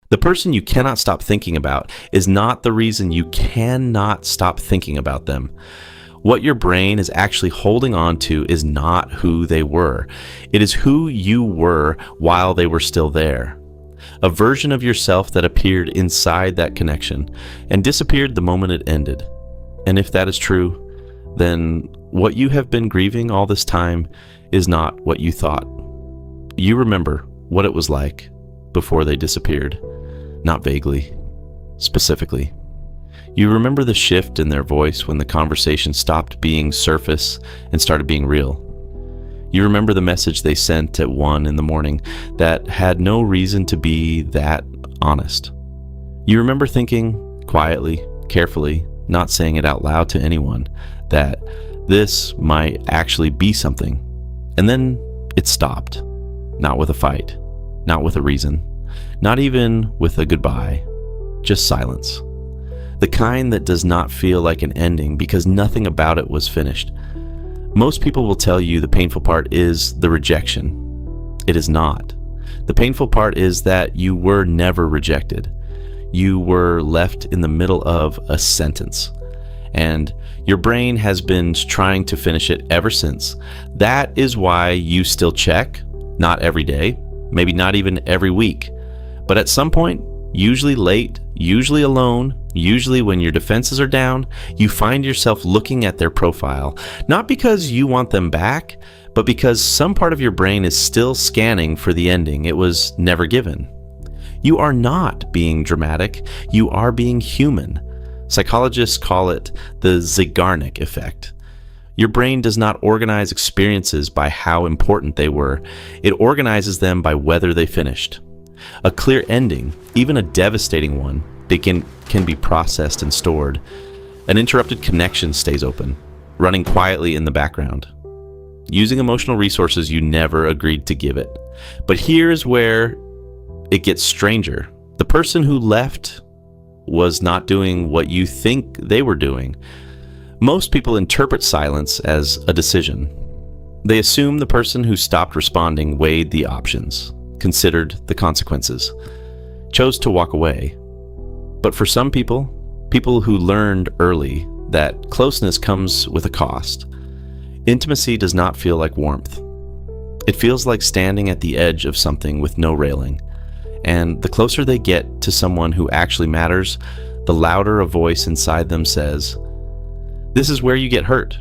The person you cannot stop thinking about is not the reason you cannot stop thinking about them. What your brain is actually holding on to is not who they were. It is who you were while they were still there. A version of yourself that appeared inside that connection and disappeared the moment it ended. And if that is true, then what you have been grieving all this time is not what you thought. You remember what it was like before they disappeared, not vaguely, specifically. You remember the shift in their voice when the conversation stopped being surface and started being real. You remember the message they sent at 1 in the morning that had no reason to be that honest. You remember thinking, quietly, carefully, not saying it out loud to anyone, that this might actually be something. And then it stopped. Not with a fight, not with a reason, not even with a goodbye, just silence. The kind that does not feel like an ending because nothing about it was finished. Most people will tell you the painful part is the rejection. It is not. The painful part is that you were never rejected. You were left in the middle of a sentence, and your brain has been trying to finish it ever since. That is why you still check, not every day, maybe not even every week, but at some point, usually late, usually alone, usually when your defenses are down, you find yourself looking at their profile, not because you want them back, but because some part of your brain is still scanning for the ending it was never given. You are not being dramatic, you are being human. Psychologists call it the Zeigarnik Effect. Your brain does not organize experiences by how important they were. It organizes them by whether they finished. A clear ending, even a devastating one, can be processed and stored. An interrupted connection stays open, running quietly in the background, using emotional resources you never agreed to give it. But here's where it gets stranger. The person who left was not doing what you think they were doing. Most people interpret silence as a decision. They assume the person who stopped responding weighed the options, considered the consequences, chose to walk away. But for some people who learned early that closeness comes with a cost, intimacy does not feel like warmth. It feels like standing at the edge of something with no railing. And the closer they get to someone who actually matters, the louder a voice inside them says, "This is where you get hurt."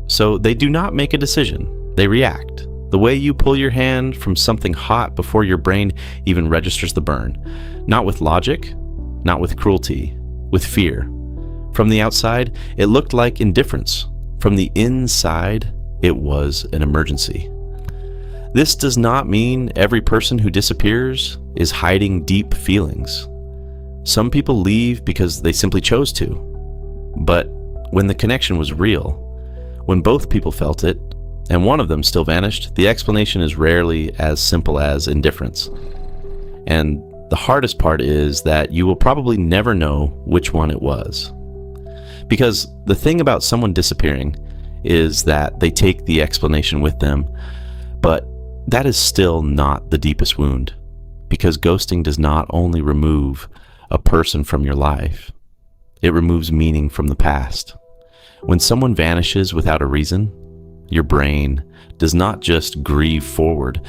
So they do not make a decision, they react. The way you pull your hand from something hot before your brain even registers the burn. Not with logic, not with cruelty, with fear. From the outside, it looked like indifference. From the inside, it was an emergency. This does not mean every person who disappears is hiding deep feelings. Some people leave because they simply chose to. But when the connection was real, when both people felt it, and one of them still vanished, the explanation is rarely as simple as indifference. And the hardest part is that you will probably never know which one it was. Because the thing about someone disappearing is that they take the explanation with them, but that is still not the deepest wound. Because ghosting does not only remove a person from your life, it removes meaning from the past. When someone vanishes without a reason, your brain does not just grieve forward,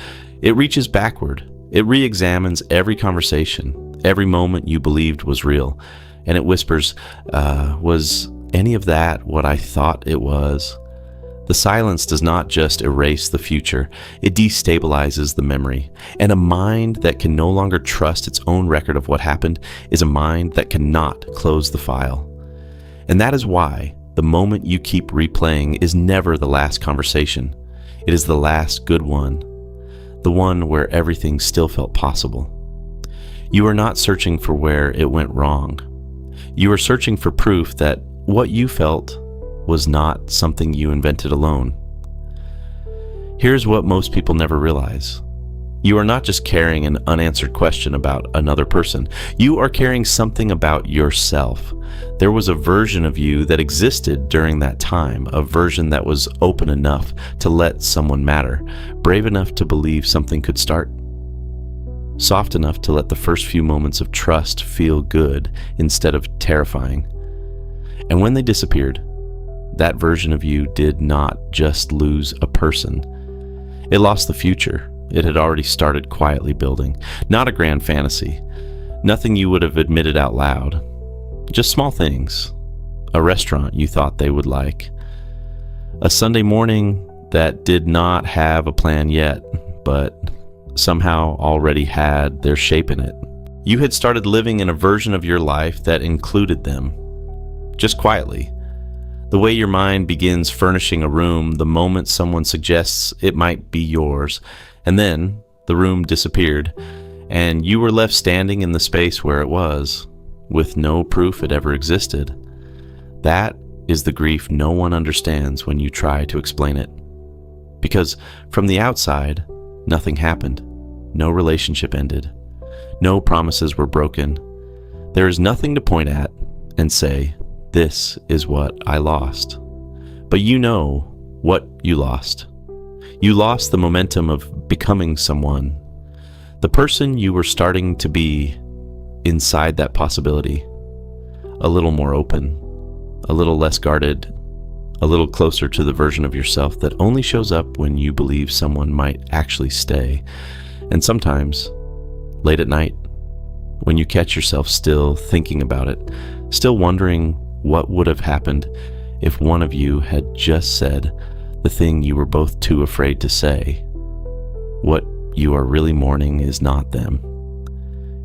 it reaches backward. It re-examines every conversation, every moment you believed was real, and it whispers, was any of that what I thought it was? The silence does not just erase the future, it destabilizes the memory. And a mind that can no longer trust its own record of what happened is a mind that cannot close the file. And that is why the moment you keep replaying is never the last conversation. It is the last good one, the one where everything still felt possible. You are not searching for where it went wrong. You are searching for proof that what you felt was not something you invented alone. Here's what most people never realize. You are not just carrying an unanswered question about another person. You are carrying something about yourself. There was a version of you that existed during that time, a version that was open enough to let someone matter, brave enough to believe something could start. soft enough to let the first few moments of trust feel good instead of terrifying. And when they disappeared, that version of you did not just lose a person. It lost the future it had already started quietly building. Not a grand fantasy. Nothing you would have admitted out loud. Just small things. A restaurant you thought they would like. A Sunday morning that did not have a plan yet, but somehow already had their shape in it. You had started living in a version of your life that included them. Just quietly. The way your mind begins furnishing a room the moment someone suggests it might be yours, and then the room disappeared, and you were left standing in the space where it was, with no proof it ever existed. That is the grief no one understands when you try to explain it. Because from the outside, nothing happened. No relationship ended. No promises were broken. There is nothing to point at and say, "This is what I lost." But you know what you lost. You lost the momentum of becoming someone, the person you were starting to be inside that possibility. A little more open, a little less guarded, a little closer to the version of yourself that only shows up when you believe someone might actually stay. And sometimes, late at night, when you catch yourself still thinking about it, still wondering what would have happened if one of you had just said the thing you were both too afraid to say. What you are really mourning is not them.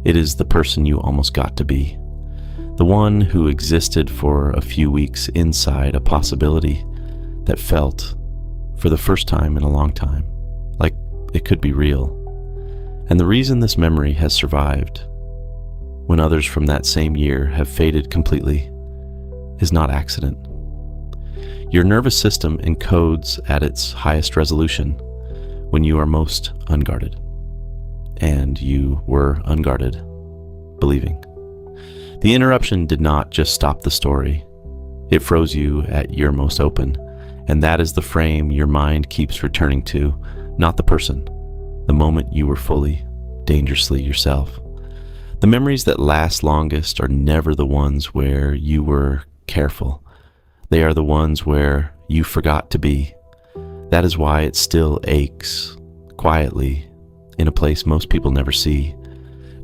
It is the person you almost got to be. The one who existed for a few weeks inside a possibility that felt, for the first time in a long time, like it could be real. And the reason this memory has survived, when others from that same year have faded completely, is not accident. Your nervous system encodes at its highest resolution when you are most unguarded. And you were unguarded, believing. The interruption did not just stop the story. It froze you at your most open, and that is the frame your mind keeps returning to, not the person, the moment you were fully, dangerously yourself. The memories that last longest are never the ones where you were careful. They are the ones where you forgot to be. That is why it still aches, quietly, in a place most people never see.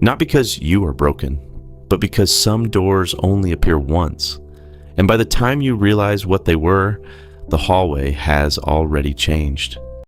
Not because you are broken, but because some doors only appear once. And by the time you realize what they were, the hallway has already changed.